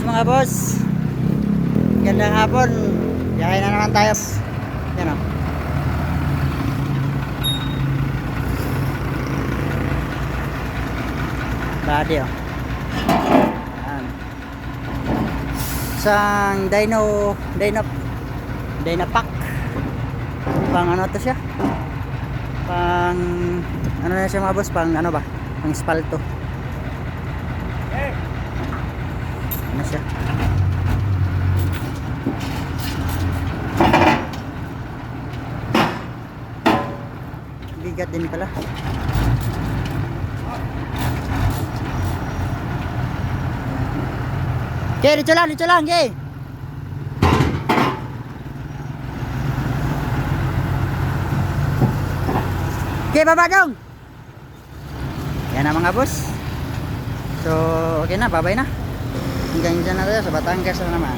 mga boss. Gandang hapon. Biyahe na naman tayo. Yan o. Body o. Yan. Isang Dynapack. Pang ano to siya? Pang ano na siya mga boss? Pang ano ba? Pang espalto. Ano siya? Bigat din pala. Okay, dito lang, okay. Okay, baba dong. Yan na mga boss. So, okay na, bye-bye na. Hanggang dyan na tayo sa Batangas na naman.